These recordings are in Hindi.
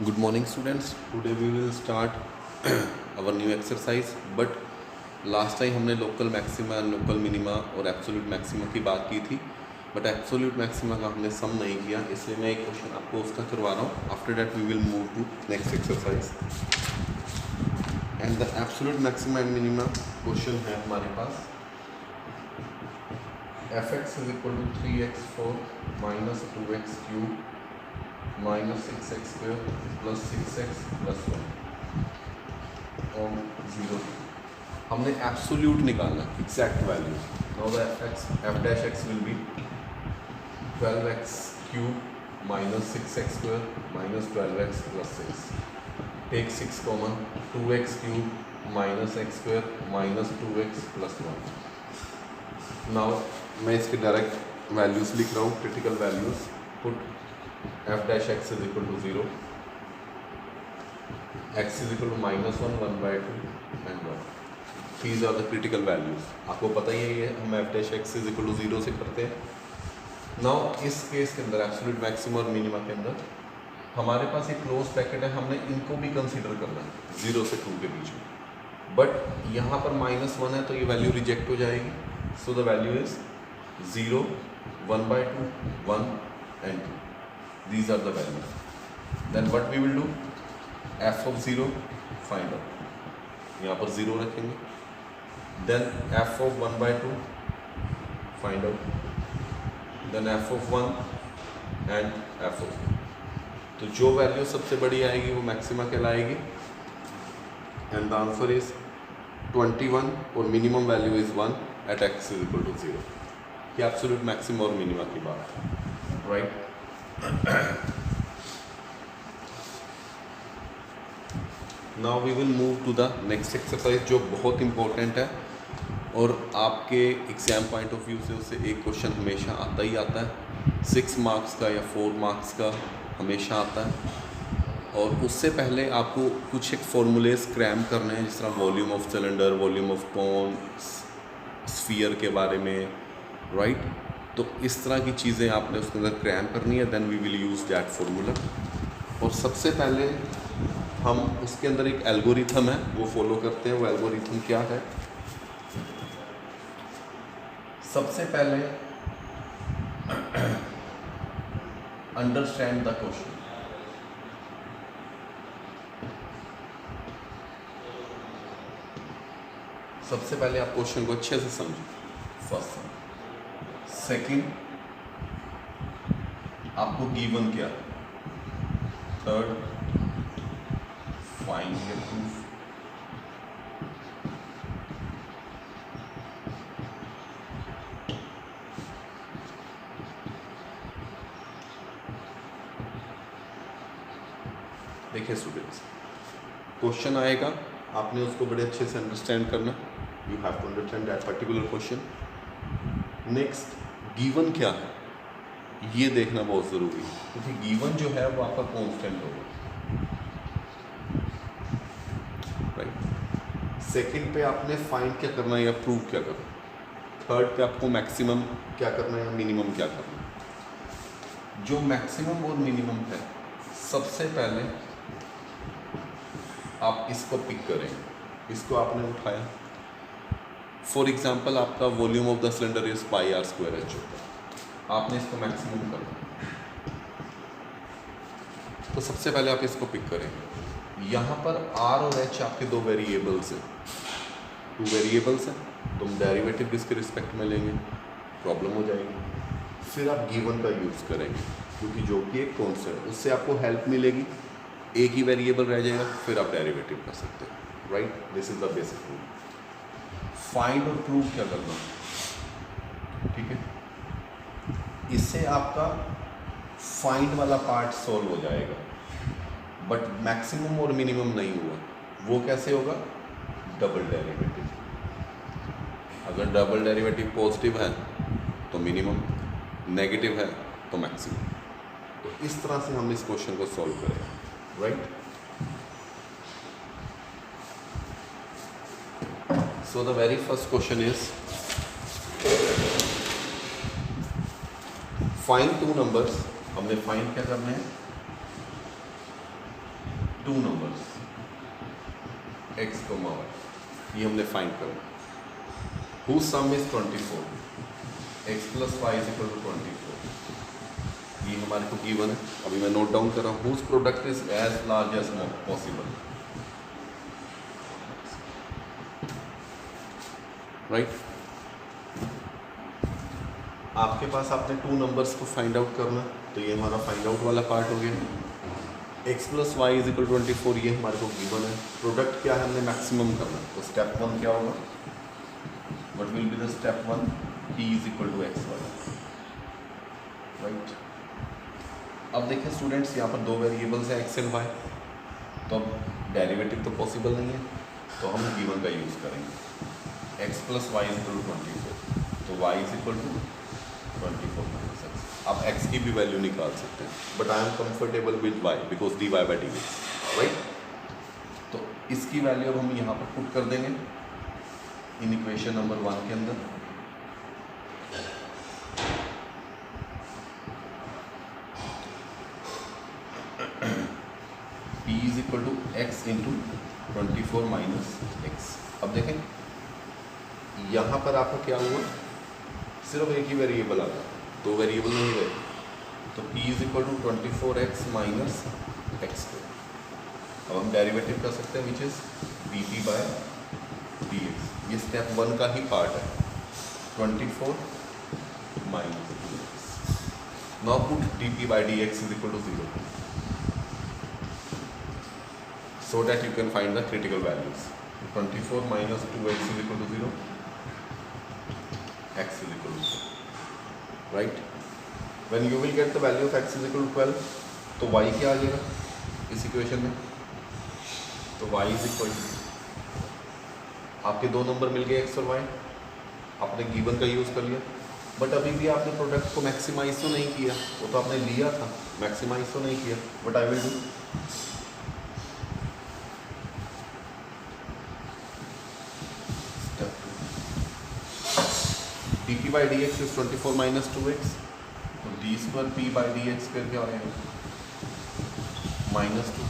Good morning students. Today we will start our new exercise. But last time हमने लोकल मैक्सिमा लोकल मिनिमा और एब्सोल्यूट मैक्सिमा की बात की थी, बट एब्सोल्यूट मैक्सिमा का हमने सम नहीं किया, इसलिए मैं एक क्वेश्चन आपको उसका करवा रहा हूँ. After that we will move to next exercise. And the absolute maxima and minima question है हमारे पास f(x) is equal to 3x4 minus 2x cube minus 6x square plus 6x plus 1 और 0. हमने एब्सोल्यूट निकालना, exact value. Now the f dash x will be 12x cube minus 6x square minus 12x plus 6. Take 6 common, 2x cube minus x square minus 2x plus 1. Now मैं इसके डायरेक्ट वैल्यूज लिख रहा हूँ, critical values. Put f dash x is equal to 0, x is equal to -1, 1/2 and 1. These are the critical values. आपको पता ही है ये हम f dash x is equal to 0 से करते हैं. Now इस केस के अंदर एब्सोल्यूट मैक्सिमा और मिनिमा के अंदर हमारे पास एक क्लोज ब्रैकेट है, हमने इनको भी कंसीडर करना है 0 से 2 के बीच में. बट यहाँ पर -1 है तो ये वैल्यू रिजेक्ट हो जाएगी. So the value is 0, 1/2, 1 and 2. These are the values. Then what we will do? f of 0 find out. यहाँ पर 0 रखेंगे. Then f of 1/2 find out. Then f of 1 and f of 2. तो जो वैल्यू सबसे बड़ी आएगी वो मैक्सिमा कहलाएगी. And the answer is 21 और minimum value is 1 at x is equal to 0. ये एब्सोल्यूट मैक्सिमा और मिनिमा की बात है, right? Now we will move to the next exercise, जो बहुत इंपॉर्टेंट है और आपके एग्जाम पॉइंट ऑफ व्यू से उससे एक क्वेश्चन हमेशा आता ही आता है. 6 मार्क्स का या 4 मार्क्स का हमेशा आता है. और उससे पहले आपको कुछ एक फॉर्मूलेस क्रैम करने हैं, जिस तरह volume of cylinder, volume of cone, sphere के बारे में, राइट? तो इस तरह की चीज़ें आपने उसके अंदर क्रैम करनी है. Then we will use that formula. और सबसे पहले हम उसके अंदर एक एल्गोरिथम है वो फॉलो करते हैं. वो एल्गोरिथम क्या है? सबसे पहले अंडरस्टैंड द क्वेश्चन. सबसे पहले आप क्वेश्चन को अच्छे से समझो. फर्स्ट. सेकंड, आपको गिवन क्या है. Third, find your proof. देखिए स्टूडेंट्स, क्वेश्चन आएगा, आपने उसको बड़े अच्छे से अंडरस्टैंड करना. You have to understand that particular question. Next, given क्या है ये देखना बहुत ज़रूरी है, क्योंकि गिवन जो है वो आपका कांस्टेंट होगा, राइट? सेकंड पे आपने फाइंड क्या करना है या प्रूव क्या करना है. थर्ड पे आपको मैक्सिमम क्या करना है या मिनिमम क्या करना है. जो मैक्सिमम और मिनिमम है, सबसे पहले आप इसको पिक करें. इसको आपने उठाया. फॉर एग्जाम्पल, आपका volume of the cylinder is πr² h होता है. आपने इसको मैक्सिमम करना, तो सबसे पहले आप इसको पिक करेंगे. यहाँ पर r और h आपके दो वेरिएबल्स हैं. 2 वेरिएबल्स हैं, तो हम डेरिवेटिव किसके रिस्पेक्ट में लेंगे, प्रॉब्लम हो जाएगी. फिर आप गिवन का यूज़ करेंगे, क्योंकि जो कि एक कॉन्स्टेंट, उससे आपको हेल्प मिलेगी. एक ही वेरिएबल रह जाएगा, फिर आप डेरिवेटिव कर सकते हैं, right? This is the basic rule. Find और प्रूव क्या करना, ठीक है? इससे आपका फाइंड वाला पार्ट सॉल्व हो जाएगा, बट मैक्सिमम और मिनिमम नहीं हुआ. वो कैसे होगा? Double derivative. अगर डबल डेरिवेटिव पॉजिटिव है तो मिनिमम, नेगेटिव है तो मैक्सिमम. तो इस तरह से हम इस क्वेश्चन को सॉल्व करेंगे, right? So the very first question is find two numbers. हमने फाइंड क्या करना है, टू नंबर्स x, y, ये हमने फाइंड करना। whose sum is 24, x plus y is equal to 24, ये हमारे को गिवन है। अभी मैं नोट डाउन कर रहा हूँ। whose product is as large as possible, right. आपके पास आपने टू नंबर्स को फाइंड आउट करना, तो ये हमारा फाइंड आउट वाला पार्ट हो गया। x plus y is equal 24, ये हमारे को गिवन है। प्रोडक्ट क्या है, हमने मैक्सिमम करना, तो स्टेप 1 क्या होगा, what will be the step 1, p is equal to x y, right. अब देखें स्टूडेंट्स, यहाँ पर दो वेरिएबल्स हैं x एंड y, तो अब डेरिवेटिव तो पॉसिबल नहीं है, तो हम गिवन का यूज़ करेंगे। x plus y is equal to 24, तो y is equal to 24 minus x. आप x की भी वैल्यू निकाल सकते हैं, but I am comfortable with y because dy by d x, right. तो इसकी वैल्यू अब हम यहाँ पर पुट कर देंगे इन इक्वेशन नंबर 1 के अंदर। p is equal to x into 24 minus x. अब देखें यहाँ पर आपका क्या हुआ, सिर्फ एक ही वेरिएबल आ गया, दो वेरिएबल नहीं गए, तो p is equal to 24x minus x. अब हम डेरिवेटिव कर सकते हैं which is dt by dx, ये स्टेप 1 का ही पार्ट है। 24 minus dx, now put dt by dx is equal to 0 so that you can find the critical values. 24 minus 2x is equal to 0, x is equal to 0, right? When you will get the value of x is equal to 12, तो y क्या आ जाएगा इस इक्वेशन में, तो y is equal to, आपके दो नंबर मिल गए x और y, आपने गिवन का यूज़ कर लिया, बट अभी भी आपने प्रोडक्ट को मैक्सिमाइज तो नहीं किया, वो तो आपने लिया था, मैक्सिमाइज तो नहीं किया। But I will do, dt by dx is 24 minus 2x, तो d square p by dx square क्या आएगा, minus 2,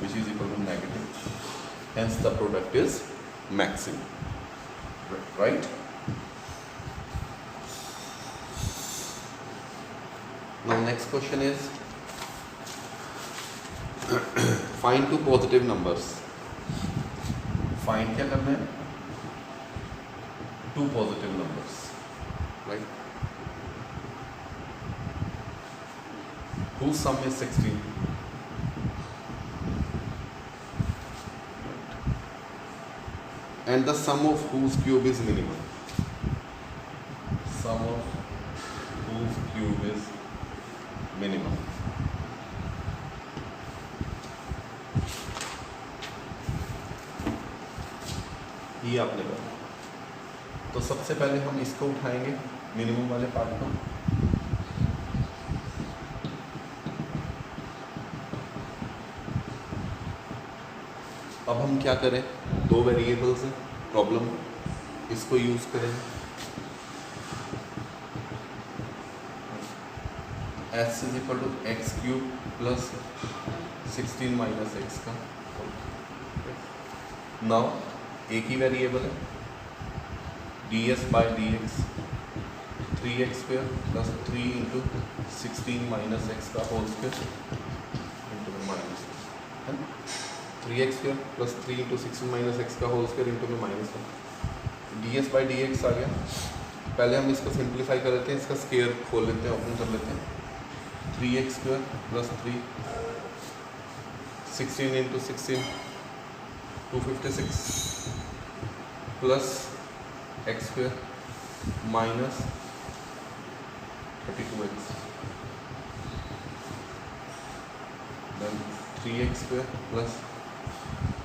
which is equal to negative, hence the product is maximum, right? Now next question is find two positive numbers. Find क्या करना है, two positive numbers, right? Whose sum is 16? And the sum of whose cube is minimum? Sum of whose cube is minimum? ये आपने करना। तो सबसे पहले हम इसको उठाएंगे, मिनिमम वाले पार्ट को। अब हम क्या करें, दो वेरिएबल्स हैं, प्रॉब्लम इसको यूज़ करें, s is equal to x cube plus 16 minus x का। नाउ एक ही वेरिएबल है, ds by d x 3x square plus 3 into 16 minus x का होल स्क्वेयर इंटू में माइनस, है ना, 3x square plus 3 into 16 minus x का होल स्क्वेयर इंटू में minus 1, ds by d x आ गया। पहले हम इसको सिंप्लीफाई कर लेते हैं, इसका स्क्वेयर खोल लेते हैं, ओपन कर लेते हैं, 3x square plus 3 16 into 16 256 plus x square minus 32x, then 3x square plus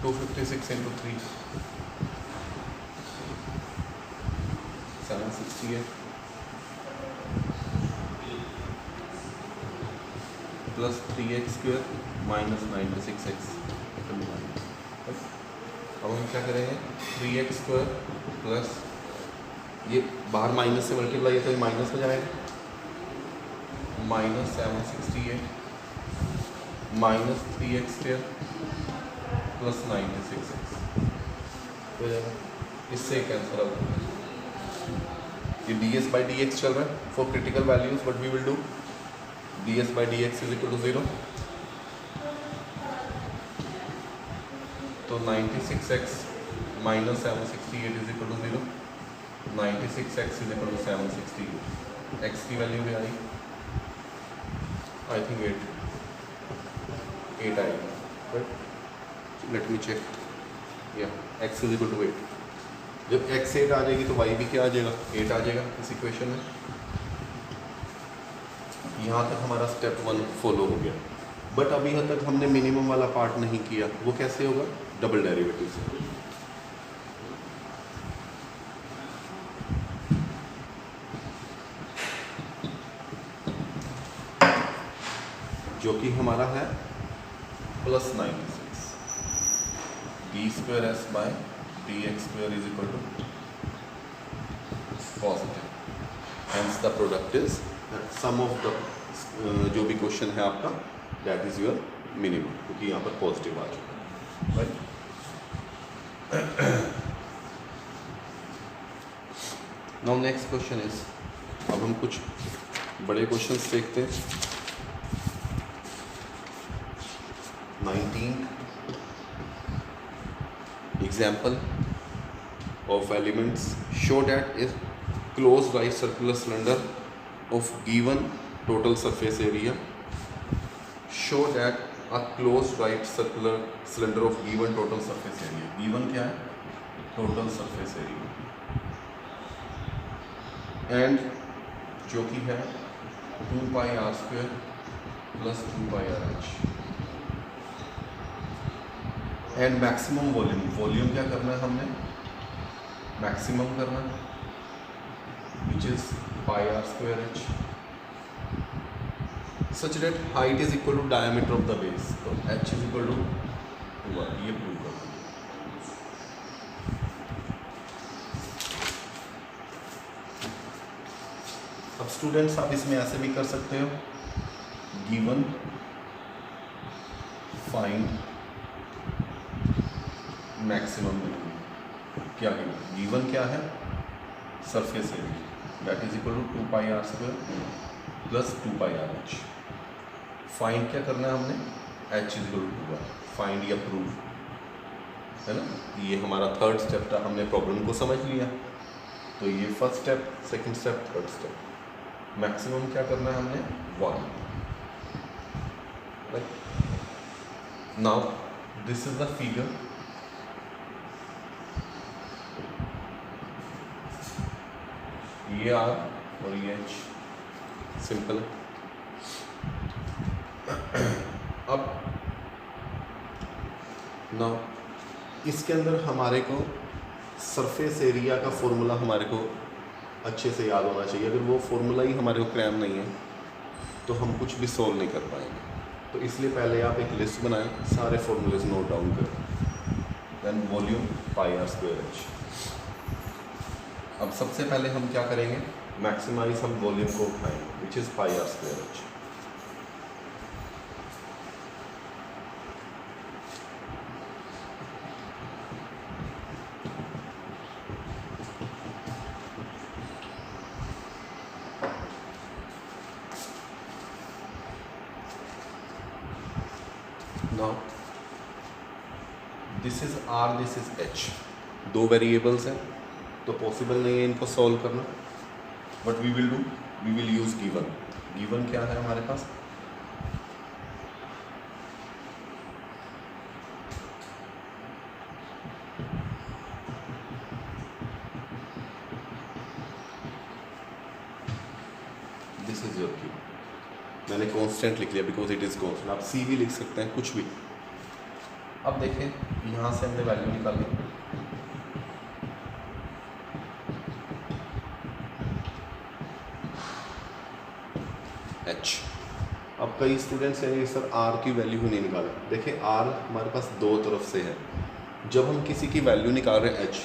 256 into 3 768 plus 3x square minus 96x। अब हम क्या करेंगे, 3x स्क्वायर प्लस ये बाहर माइनस से मल्टीप्लाई है तो ये माइनस हो जाएगा, माइनस 768 -3x² प्लस 96x हो जाएगा, इससे कैंसिल आउट। ये ds/dx चल रहा है for critical values, what we will do, ds/dx is equal to 0, तो 96x minus 768 is equal to 0, 96x is equal to 768, x की वैल्यू भी आई, आई थिंक 8 आएगी, राइट, लेट मी चेक, या x इज इक्वल टू 8, जब x 8 आ जाएगी तो y भी क्या आ जाएगा, 8 आ जाएगा इस इक्वेशन में। यहाँ तक हमारा स्टेप 1 फॉलो हो गया, बट अभी यहाँ तक हमने मिनिमम वाला पार्ट नहीं किया, वो कैसे होगा, डबल डेरिवेटिव से। जो कि हमारा है plus 96 d²s/dx² is equal to positive, hence the product is sum of the, जो भी क्वेश्चन है आपका दैट इज योर मिनिमम, क्योंकि यहाँ पर पॉजिटिव आ चुका है, right. Now next question is, अब हम कुछ बड़े क्वेश्चंस देखते हैं। 19 example of elements show that a closed right circular cylinder of given total surface area, show that a closed right circular cylinder of given total surface area, given क्या है, total surface area, and जो कि है 2πr² plus 2πrh, and maximum volume, volume क्या करना है हमने, मैक्सिमम करना है, which is πr²h, such that height is equal to diameter of the base, तो h इज इक्वल टू 1, ये प्रूव करना है। अब स्टूडेंट्स आप इसमें ऐसे भी कर सकते हो, गिवन फाइंड मैक्सिमम मिनिमम, क्या गिवन क्या है, surface area that is equal to 2πr² plus 2πrh, find क्या करना है हमने, h is equal to 1, find या प्रूव, है ना, ये हमारा थर्ड स्टेप था, हमने प्रॉब्लम को समझ लिया, तो ये first step, second step, third step, maximum क्या करना है हमने, 1, right. Now this is the figure, ये R और ये H, सिंपल। अब नाउ इसके अंदर हमारे को सरफेस एरिया का फॉर्मूला हमारे को अच्छे से याद होना चाहिए, अगर वो फॉर्मूला ही हमारे को क्रैम नहीं है तो हम कुछ भी सॉल्व नहीं कर पाएंगे, तो इसलिए पहले आप एक लिस्ट बनाएं, सारे फॉर्मूलेज नोट डाउन करें, देन वॉल्यूम πr²h। अब सबसे पहले हम क्या करेंगे, मैक्सिमाइज हम वॉल्यूम को उठाएंगे, which is πr²h। Now this is R, this is H, दो वेरिएबल्स हैं तो पॉसिबल नहीं है इनको सॉल्व करना, but we will do, we will use given. Given क्या है हमारे पास, दिस इज योर क्यू, मैंने कांस्टेंट लिख लिया बिकॉज इट इज कांस्टेंट, आप सी भी लिख सकते हैं, कुछ भी। अब देखें यहाँ से हमने वैल्यू निकाली, H। अब कई स्टूडेंट्स हैं सर R की वैल्यू ही नहीं निकाले, देखिए R हमारे पास दो तरफ से है, जब हम किसी की वैल्यू निकाल रहे हैं H,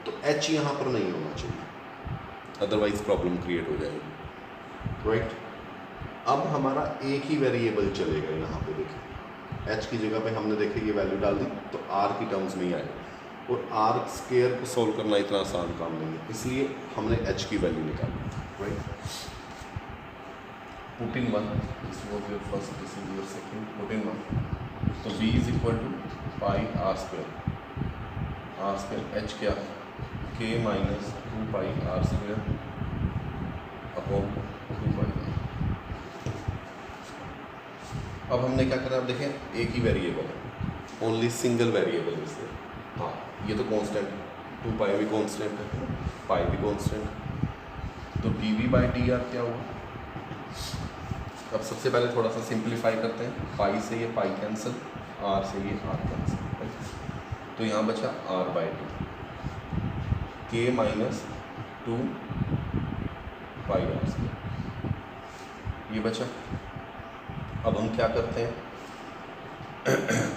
तो H यहाँ पर नहीं होना चाहिए, अदरवाइज प्रॉब्लम क्रिएट हो जाएगी, राइट। अब हमारा एक ही वेरिएबल चलेगा यहाँ पे, देखिए h की जगह पे हमने देखे ये वैल्यू डाल दी तो r की टर्म्स में ही आएगा, और r स्क्वायर को सोल्व करना इतना आसान काम नहीं है, इसलिए हमने h की वैल्यू निकाली, right. Put in 1, this was your first, this is your second, put in 1, तो v is equal to pi r square h क्या है, k minus 2 pi r square upon 2 pi. अब हमने क्या करा, अब देखें एक ही वेरिएबल है, ओनली सिंगल वेरिएबल इससे, हाँ ये तो कांस्टेंट है, 2 पाई भी कांस्टेंट है, पाई भी कांस्टेंट है, तो dv बाई dr क्या हुआ। अब सबसे पहले थोड़ा सा सिंप्लीफाई करते हैं, पाई से ये पाई कैंसिल, r से ये r कैंसिल, तो यहाँ बचा r by 2, k minus 2 pi r square, ये बचा। अब हम क्या करते हैं,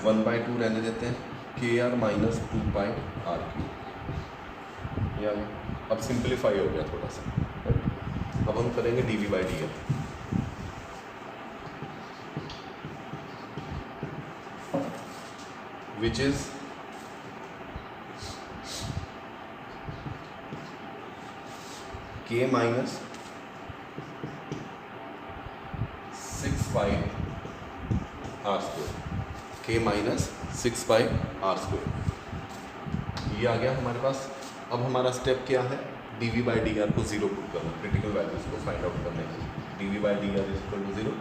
1/2 रहने देते हैं, k r minus 2 pi r cube, या अब सिंप्लीफाई हो गया थोड़ा सा। अब हम करेंगे d v by d l, which is k minus 6 pi r square, k minus 6 pi r square, ये आ गया हमारे पास। अब हमारा स्टेप क्या है, d v by d r को जीरो पुट करना, क्रिटिकल वैल्यूज को फाइंड आउट करने के लिए, d v by d r is equal to 0,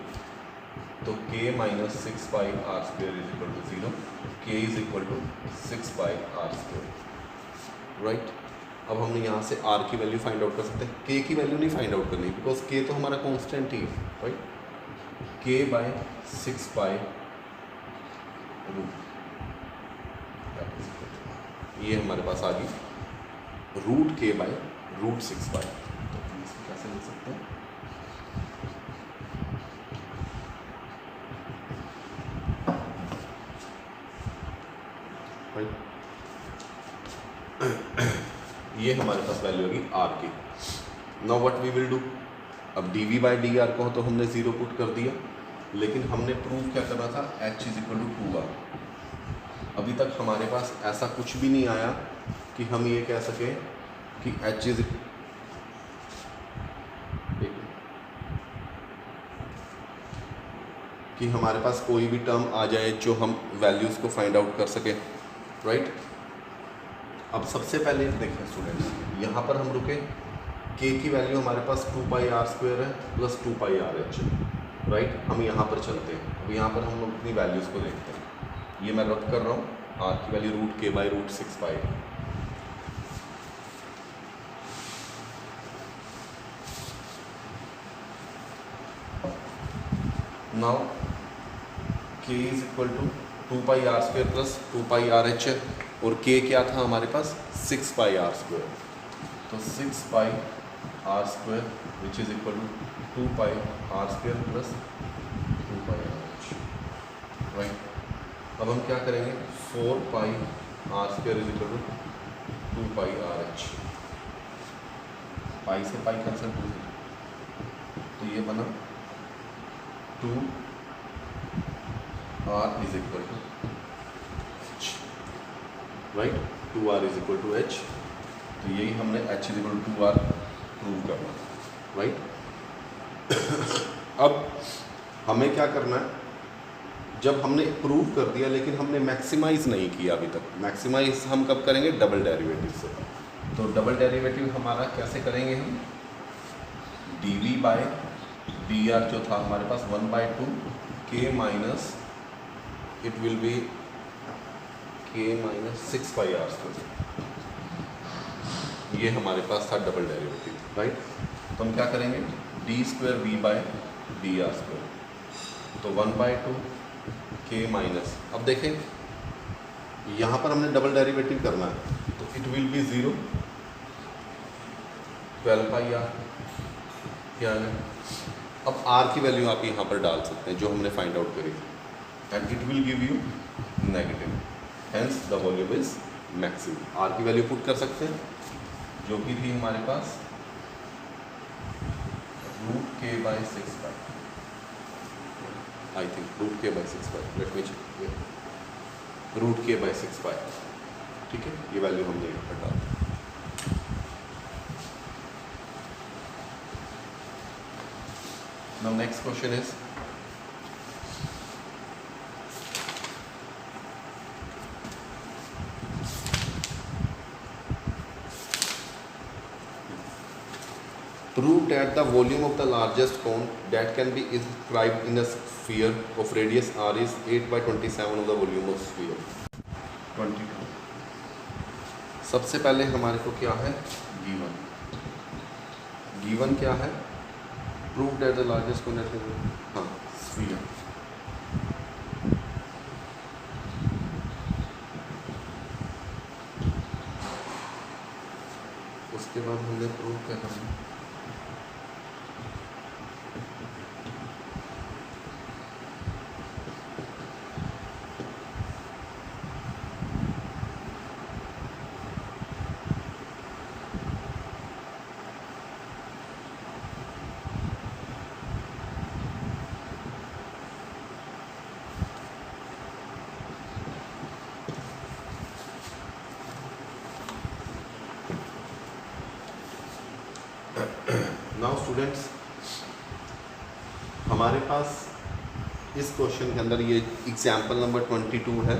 तो k minus 6 pi r square is equal to 0, k is equal to 6 pi r square, right. अब हमने यहाँ से आर की वैल्यू फाइंड आउट कर सकते हैं, के की वैल्यू नहीं फाइंड आउट करनी, बिकॉज के तो हमारा कॉन्स्टेंट ही है, राइट। के बाई 6 पाई रूट, ये हमारे पास आ गई रूट के बाई रूट 6 पाई, तो हम इसको कैसे लिख सकते हैं, ये हमारे पास वैल्यू होगी आर की। Now what we will do, अब d v by d r को तो हमने ज़ीरो पुट कर दिया, लेकिन हमने प्रूव क्या करना था, h is equal to 2r। अभी तक हमारे पास ऐसा कुछ भी नहीं आया कि हम ये कह सकें कि h इज, कि हमारे पास कोई भी टर्म आ जाए जो हम वैल्यूज़ को फाइंड आउट कर सके, राइट। अब सबसे पहले देखें स्टूडेंट्स, यहाँ पर हम रुके, k की वैल्यू हमारे पास 2 पाई आर स्क्वायर है plus 2 pi r h, right. हम यहाँ पर चलते हैं, अब यहाँ पर हम लोग अपनी वैल्यूज़ को देखते हैं, ये मैं रद्द कर रहा हूँ, आर की value root k by root 6 pi, now k is equal to 2 pi r square plus 2 pi r h है, और k क्या था हमारे पास 6 पाई आर स्क्वायर, तो 6 pi r square which is equal to 2 pi r square plus 2 pi r h, right. अब हम क्या करेंगे, 4 pi r square is equal to 2 pi r h, pi से पाई कैंसिल, तो ये बना 2 r is equal to h, right, 2r is equal to h, तो यही हमने h is equal to 2r prove करना, राइट। अब हमें क्या करना है, जब हमने प्रूव कर दिया लेकिन हमने मैक्सिमाइज नहीं किया अभी तक, मैक्सिमाइज हम कब करेंगे, डबल डेरिवेटिव से। तो डबल डेरिवेटिव हमारा कैसे करेंगे हम, dv बाय dr जो था हमारे पास 1/2 k minus, it will be k minus 6 pi r square, ये हमारे पास था डबल डेरिवेटिव, राइट। तो हम क्या करेंगे, d square v by d r square, तो 1/2 k माइनस, अब देखें यहाँ पर हमने डबल डेरिवेटिव करना है, तो it will be 0, 12 pi r, क्या है। अब r की वैल्यू आप यहाँ पर डाल सकते हैं जो हमने फाइंड आउट करी, and it will give you negative, hence the volume is maximum. r की वैल्यू पुट कर सकते हैं जो कि थी हमारे पास root k by 6 pi, I think root k by 6 pi, let me check, root k by 6 pi, ठीक है, ये वैल्यू हमने यहाँ पर डाल। Now next question is prove that the volume of the largest cone that can be inscribed in a sphere of radius r is 8 by 27 of the volume of sphere 22। सबसे पहले हमारे को क्या है गिवन, गिवन क्या है, prove that the largest cone that can, हाँ sphere, उसके बाद हमने प्रूव क्या करना, नाउ स्टूडेंट्स हमारे पास इस क्वेश्चन के अंदर ये एग्जाम्पल नंबर 22 है।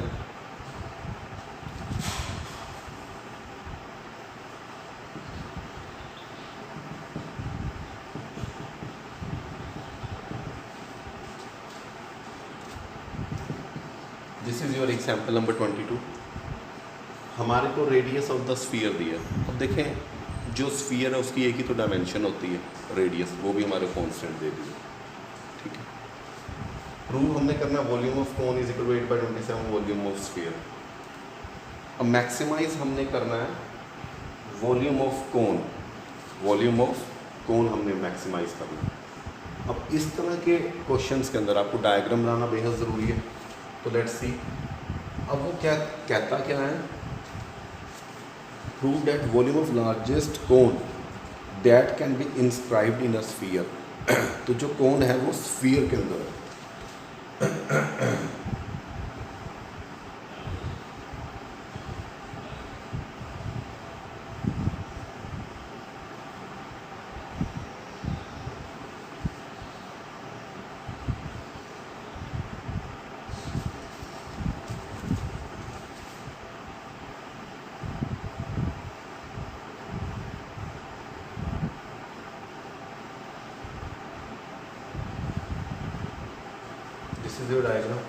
This is your example number 22। हमारे को रेडियस ऑफ द स्फीयर दिया। अब देखें जो स्फीयर है उसकी एक ही तो डायमेंशन होती है रेडियस, वो भी हमारे कांस्टेंट दे दी है, ठीक है। प्रूव हमने करना volume of cone is equal to 8 by 27 volume of sphere. अब मैक्सिमाइज हमने करना है volume of cone, volume of cone हमने मैक्सिमाइज करना है। अब इस तरह के क्वेश्चंस के अंदर आपको डायग्राम बनाना बेहद ज़रूरी है, तो लेट्स सी। अब वो क्या कहता क्या है, prove that volume of largest cone that can be inscribed in a sphere। तो जो कोन है वो स्फीयर के अंदर है। This is your diagram।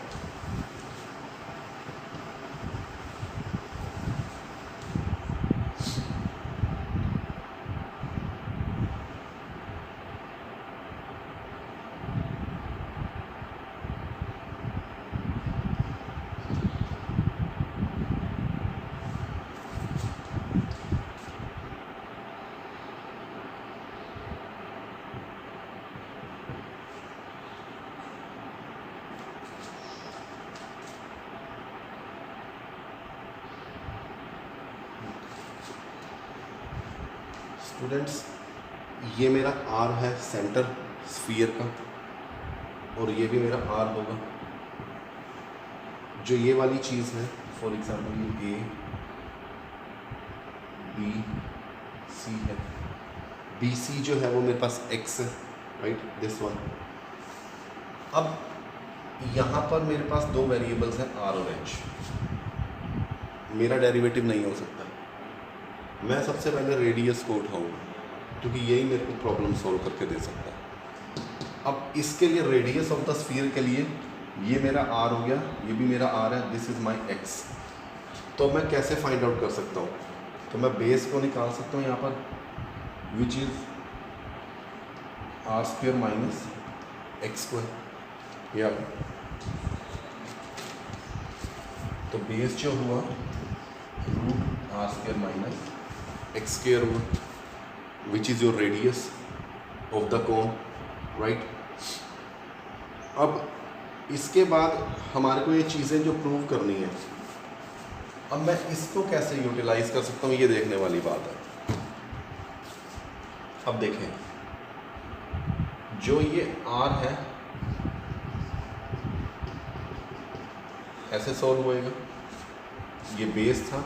Students ये मेरा आर है सेंटर स्फीयर का, और ये भी मेरा आर होगा। जो ये वाली चीज़ है फॉर एग्जांपल ये ए बी सी है, बी सी जो है वो मेरे पास एक्स है, राइट, दिस वन। अब यहाँ पर मेरे पास दो वेरिएबल्स हैं आर और एच, मेरा डेरिवेटिव नहीं हो सकता। मैं सबसे पहले रेडियस को उठाऊंगा क्योंकि यही मेरे को प्रॉब्लम सॉल्व करके दे सकता है। अब इसके लिए रेडियस ऑफ द स्फीयर के लिए ये मेरा आर हो गया, ये भी मेरा आर है, दिस इज़ माय एक्स। तो मैं कैसे फाइंड आउट कर सकता हूँ, तो मैं बेस को निकाल सकता हूँ यहाँ पर, which is r square minus x square, या तो बेस जो हुआ root r square minus x square हुआ, which is your radius of the cone, right. अब इसके बाद हमारे को ये चीज़ें जो प्रूव करनी है, अब मैं इसको कैसे यूटिलाइज कर सकता हूँ, ये देखने वाली बात है। अब देखें जो ये आर है ऐसे सॉल्व होएगा। ये बेस था,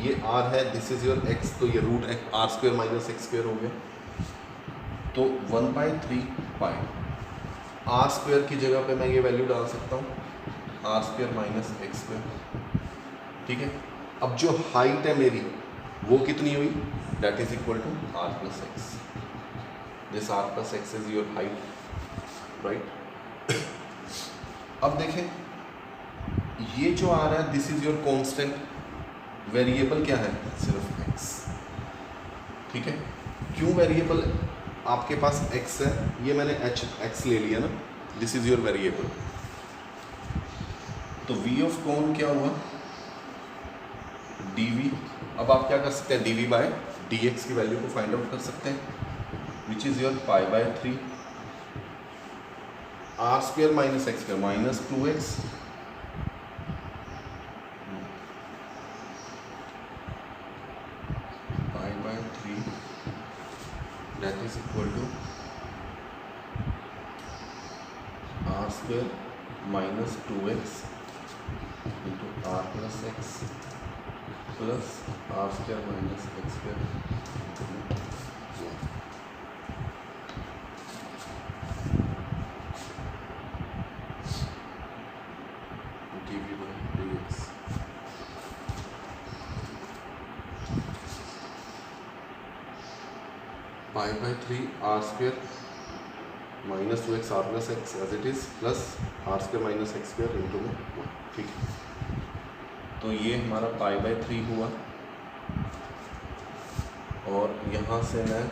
ये r है, दिस इज योर x, तो ये root r square minus x square हो गया। तो 1/3 पाई आर स्क्वेयर की जगह पे मैं ये वैल्यू डाल सकता हूँ, r square minus x square. ठीक है, अब जो हाइट है मेरी वो कितनी हुई, that is equal to r plus x. This r plus x is your height, right. अब देखें, ये जो आ रहा है this is your constant, variable क्या है, सिर्फ x। ठीक है, क्यों वेरिएबल, आपके पास x है, ये मैंने x ले लिया ना, दिस इज योर वेरिएबल। तो v ऑफ कॉन क्या हुआ, dv। अब आप क्या कर सकते हैं, dv बाय dx की वैल्यू को फाइंड आउट कर सकते हैं, which is your π/3 r square minus x square minus 2x π/3 that is equal to r square minus 2x into r plus x plus r square minus x square dv by dx। π/3 r square minus 2x r plus x as it is plus r square minus x square into में 1। ठीक है, तो ये हमारा π/3 हुआ, और यहाँ से मैं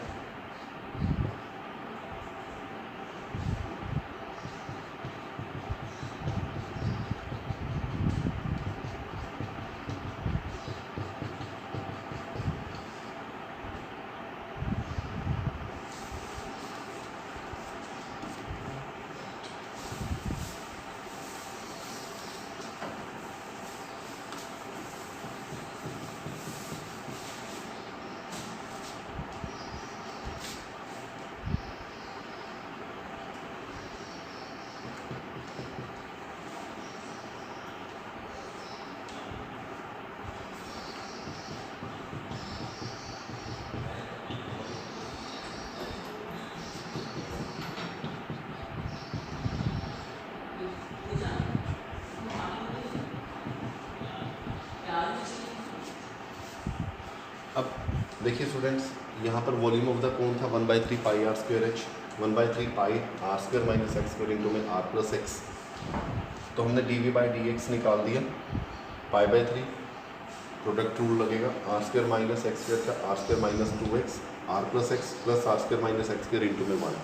अब देखिए स्टूडेंट्स, यहाँ पर वॉल्यूम ऑफ द कोन था 1/3 pi r square h, 1/3 pi r square minus x square into में आर प्लस एक्स। तो हमने dv बाई dx निकाल दिया, π/3 प्रोडक्ट रूल लगेगा, r square minus x square का r square minus 2x r plus x plus r square minus x square into में 1।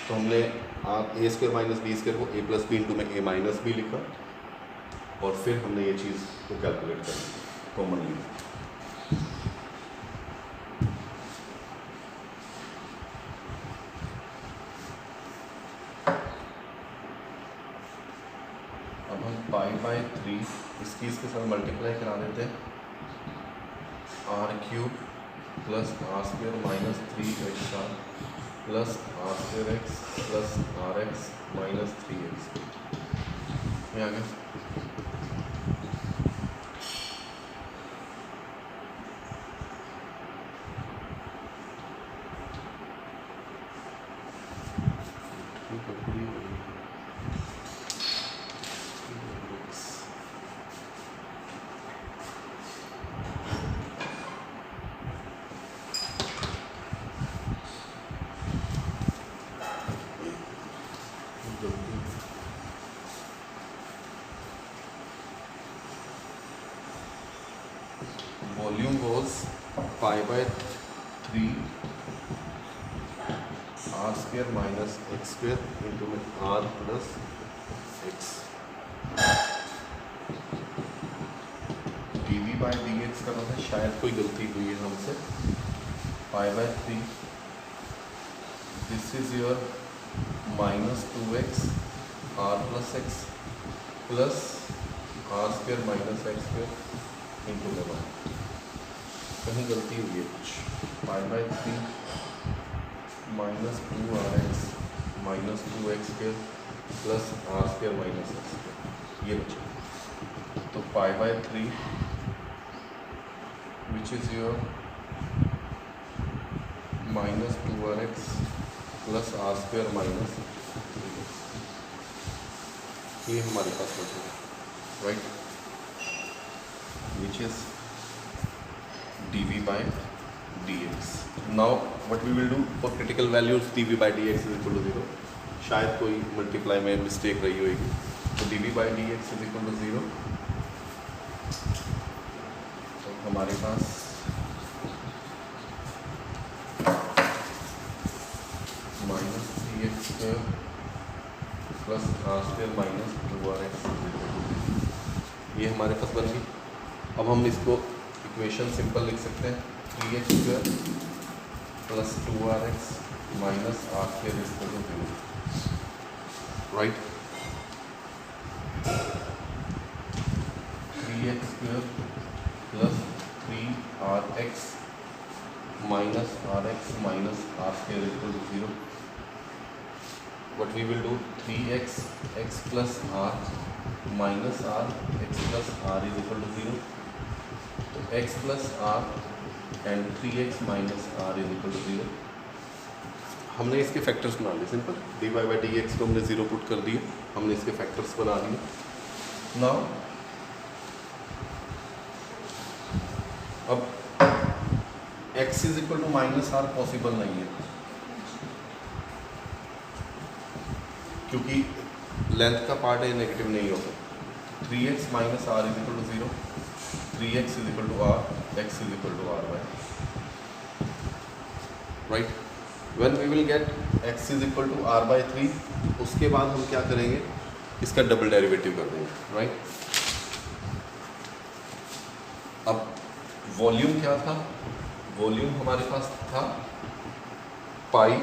तो हमने a square minus b square को ए प्लस बी इंटू में ए माइनस बी लिखा, और फिर हमने ये चीज़ को कैलकुलेट कर ली कॉमनली। अब हम π/3 इसकी इसके साथ मल्टीप्लाई करा देते हैं, r³ plus r square minus 3x plus r square x plus r x minus 3x में आ गया। Volume was π/3 r square minus x square into r plus x। dv by dx का मतलब शायद कोई गलती हुई है हमसे, π/3 this is your minus 2x r plus x plus r square minus x square into में 1। कहीं गलती हुई है कुछ, π/3 minus 2rx minus 2x square plus r square minus x square, ये बचा। तो pi by 3 which is your minus 2rx plus r square minus, ये हमारे पास बचेगा, right, which is dv by dx. Now what we will do for critical values dv by dx is equal to 0. शायद कोई मल्टीप्लाई में मिस्टेक रही होगी, तो dv by dx is equal to 0. तो हमारे पास minus 3x square plus r square minus 2rx, ये हमारे पास बन गई। अब हम इसको इक्वेशन सिंपल लिख सकते हैं, 3x square plus 2rx minus r square is equal to 0, right. 3x square plus 3rx minus rx minus r square is equal to 0. What we will do, 3x x plus r minus r x plus r is equal to 0. तो x plus r and 3x minus r is equal to 0. हमने इसके फैक्टर्स बना लिए सिंपल, dy by dx को हमने 0 पुट कर दिए, हमने इसके फैक्टर्स बना लिए. नाउ अब x is equal to minus r possible नहीं है, क्योंकि लेंथ का पार्ट है नेगेटिव नहीं होगा. 3x minus r is equal to 0, 3x is equal to r, x is equal to r by, right. When we will get x is equal to r by 3, उसके बाद हम क्या करेंगे, इसका डबल डेरिवेटिव कर देंगे, राइट. अब वॉल्यूम क्या था, वॉल्यूम हमारे पास था pi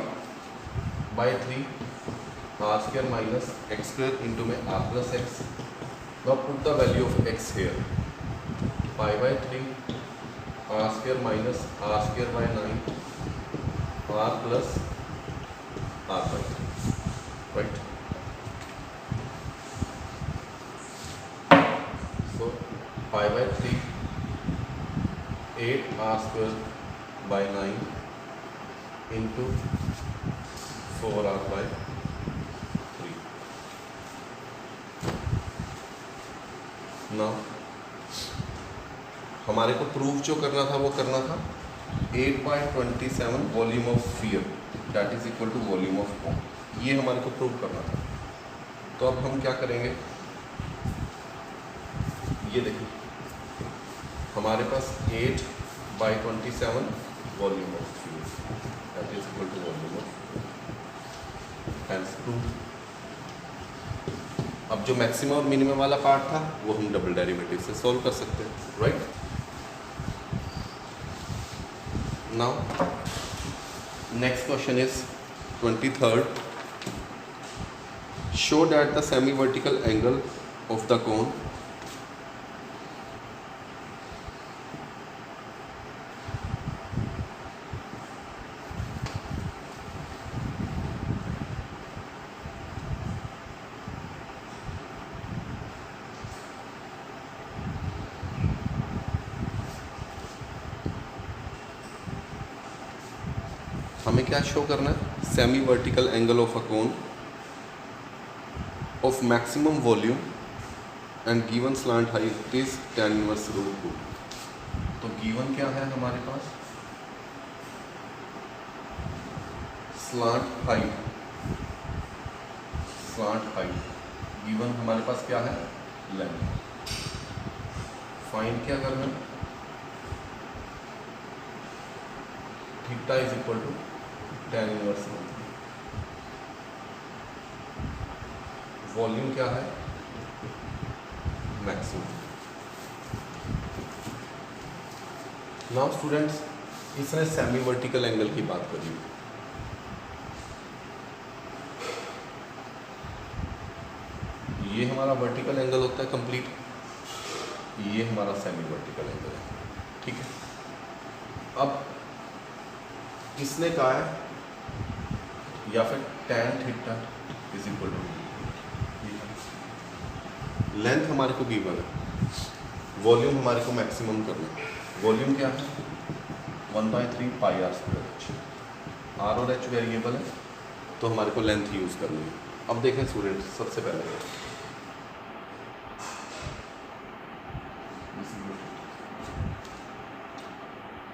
by 3 r square minus x square into में r plus x. Now put the value of x here, pi by 3 r square minus r square by 9 r plus r by 3, right. So pi by 3 8 r square by 9 into 4 r by 3. ना हमारे को प्रूव जो करना था वो करना था 8/27 volume of sphere that is equal to volume of cone, ये हमारे को प्रूव करना था. तो अब हम क्या करेंगे, ये देखिए हमारे पास 8/27 volume of sphere that is equal to volume of hence prove. अब जो मैक्सिमम और मिनिमम वाला पार्ट था वो हम डबल डेरिवेटिव से सॉल्व कर सकते हैं, right. Now next question is 23rd. Show that the semi vertical angle of the कोन हमें क्या शो करना है, semi vertical angle of a cone of maximum volume and given slant height is tan inverse √2. तो गिवन क्या है हमारे पास, स्लांट हाइट गिवन हमारे पास क्या है, लेंथ. फाइंड क्या करना है, theta is equal to tan inverse √2. Volume क्या है, मैक्सिमम. नाउ स्टूडेंट्स, इसने सेमी वर्टिकल एंगल की बात करी. ये हमारा वर्टिकल एंगल होता है कंप्लीट, ये हमारा सेमी वर्टिकल एंगल है, ठीक है. अब इसने कहा है या फिर tan theta is equal to, length हमारे को गिवन है वॉल्यूम हमारे को मैक्सिमम करना है। वॉल्यूम क्या है 1/3 pi r square H. Are और एच वेरिएबल है तो हमारे को लेंथ यूज़ करनी है। अब देखें स्टूडेंट, सबसे पहले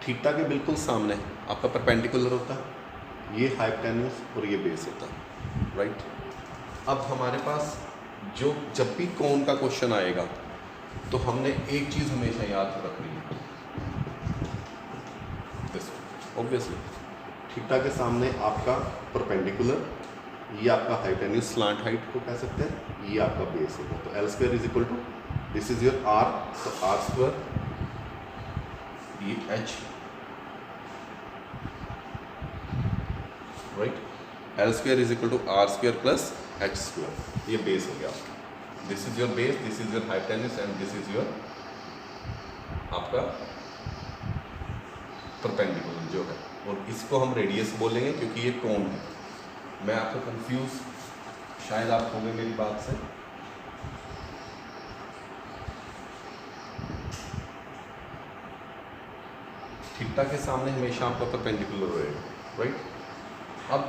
थीटा के बिल्कुल सामने आपका परपेंडिकुलर होता है, ये हाइपोटेन्यूस और ये बेस होता है, राइट। अब हमारे पास जो जब भी कोण का क्वेश्चन आएगा तो हमने एक चीज़ हमेशा याद रखनी है, ऑब्वियसली थीटा के सामने आपका परपेंडिकुलर, ये आपका हाइपोटेन्यूस स्लांट हाइट को कह सकते हैं, ये आपका बेस होगा। तो l square is equal to, this is your r, तो आर स्क्वायर, ये h, right. L square is equal to r square plus h square, ये बेस हो गया। This is your base, this is your hypotenuse and this is your आपका परपेंडिकुलर जो है, और इसको हम रेडियस बोलेंगे क्योंकि ये कोण है। मैं आपको कंफ्यूज शायद आप होंगे मेरी बात से, थीटा के सामने हमेशा आपका परपेंडिकुलर रहेगा, राइट। अब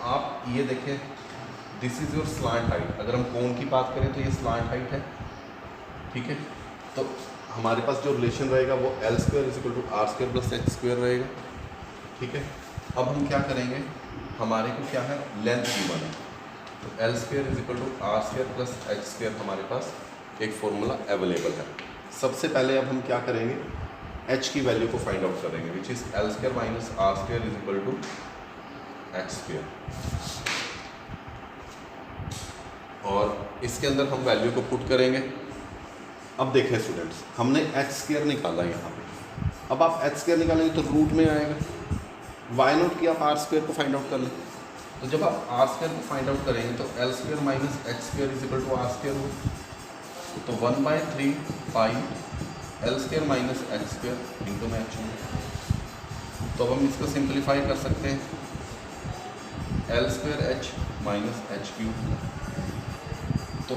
आप ये देखें, this is your slant height. अगर हम कोण की बात करें तो ये स्लांट हाइट है, ठीक है। तो हमारे पास जो रिलेशन रहेगा वो l square is equal to r square plus h square रहेगा, ठीक है। अब हम क्या करेंगे, हमारे को क्या है, लेंथ गिवन है, तो l square is equal to r square plus h square हमारे पास एक फॉर्मूला अवेलेबल है। सबसे पहले अब हम क्या करेंगे, एच की वैल्यू को फाइंड आउट करेंगे, which is l square minus r square is equal to h square, और इसके अंदर हम वैल्यू को पुट करेंगे। अब देखें स्टूडेंट्स, हमने एच स्क्वायर निकाला यहाँ पे, अब आप एच स्क्वायर निकालेंगे तो रूट में आएगा, वाई नॉट की आप आर स्क्वायर को फाइंड आउट कर लें। तो जब आप आर स्क्वायर को फाइंड आउट करेंगे तो l square minus h square is equal to r square हो, तो 1/3 pi l square minus h square into में एच होगा। तो अब हम इसको सिंप्लीफाई कर सकते हैं, l square h minus h cube. तो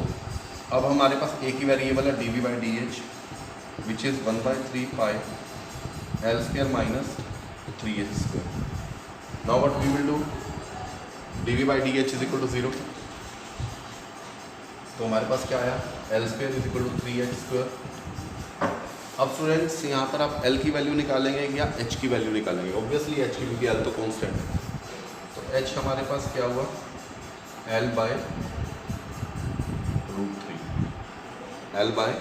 अब हमारे पास एक ही वेरिएबल है d v by d H, which is 1/3 pi l square minus 3h square. Now what we will do, d v by d h is equal to 0, तो हमारे पास क्या आया, l square is equal to 3h square. अब स्टूडेंट्स यहाँ पर आप एल की वैल्यू निकालेंगे या एच की वैल्यू निकालेंगे, ऑब्वियसली एच की, क्योंकि एल तो कॉन्स्टेंट है। तो एच हमारे पास क्या हुआ, l by √3, l by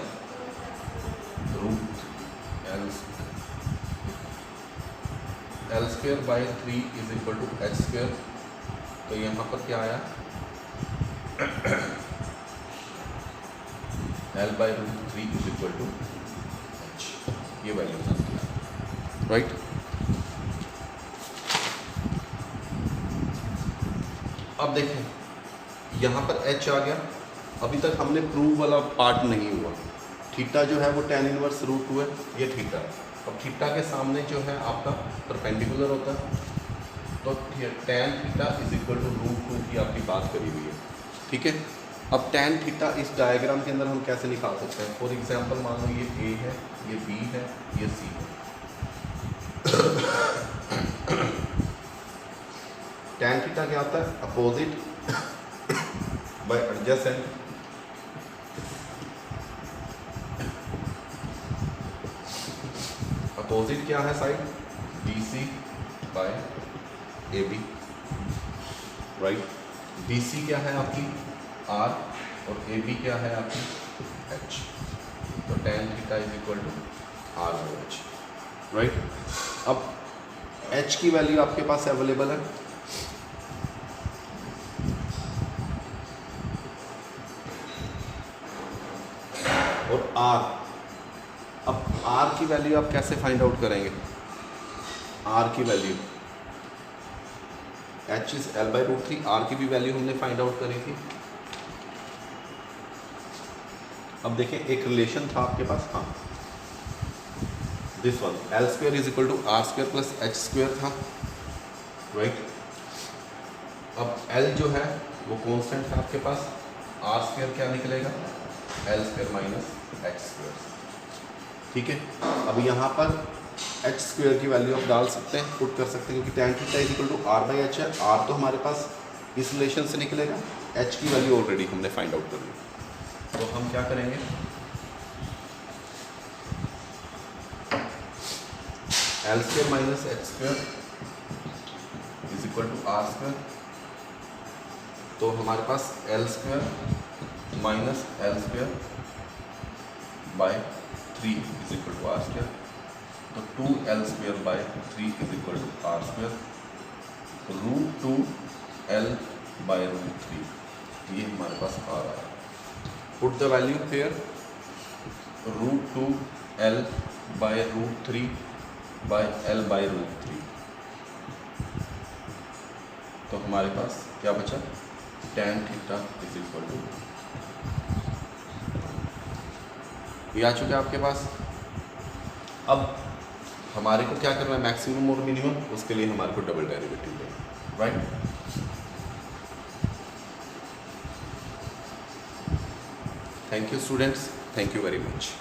l square by 3 is equal to h square. तो यहाँ पर क्या आया, l by √3 is equal to h, ये वैल्यू था, राइट। अब देखें यहाँ पर एच आ गया, अभी तक हमने प्रूव वाला पार्ट नहीं हुआ। थीटा जो है वो tan इनवर्स √2 है, ये थीटा। अब थीटा के सामने जो है आपका परपेंडिकुलर होता है, तो tan theta is equal to √2 की आपकी बात करी हुई है, ठीक है। अब tan थीटा इस डायग्राम के अंदर हम कैसे निकाल सकते हैं, फॉर एग्जांपल मान लो ये A है, ये B है, ये C है। tan थीटा क्या होता है, अपोजिट बाय एडजेसेंट, अपोजिट क्या है side, BC by AB, right. BC क्या है आपकी R और AB क्या है आपकी H, तो tan theta is equal to R by H, right. अब H की वैल्यू आपके पास अवेलेबल है, और R, अब R की वैल्यू आप कैसे फाइंड आउट करेंगे, R की value H is L by √3, R की भी वैल्यू हमने फाइंड आउट करी थी। अब देखें एक रिलेशन था आपके पास, हाँ this one, l square is equal to r square plus h square था, राइट। अब L जो है वो कांस्टेंट है आपके पास, आर स्क्वायर क्या निकलेगा, L square minus h square. ठीक है, अब यहाँ पर एच स्क्वायर की वैल्यू आप डाल सकते हैं, पुट कर सकते हैं, क्योंकि tan theta is equal to r by h है। आर तो हमारे पास इस रिलेशन से निकलेगा, एच की वैल्यू ऑलरेडी हमने फाइंड आउट कर ली। तो हम क्या करेंगे, l square minus h square is equal to r square. तो हमारे पास l square minus l square by 3 is equal to r square. तो 2l square by 3 is equal to r square, root 2l by root 3, ये हमारे पास आ रहा है। Put the value here, root 2l by root 3 by l by root 3। तो हमारे पास क्या बचा, tan theta is equal to, ये आ चुका है आपके पास। अब हमारे को क्या करना है, मैक्सिमम और मिनिमम, उसके लिए हमारे को डबल डेरिवेटिव लेना, right. Thank you students, thank you very much.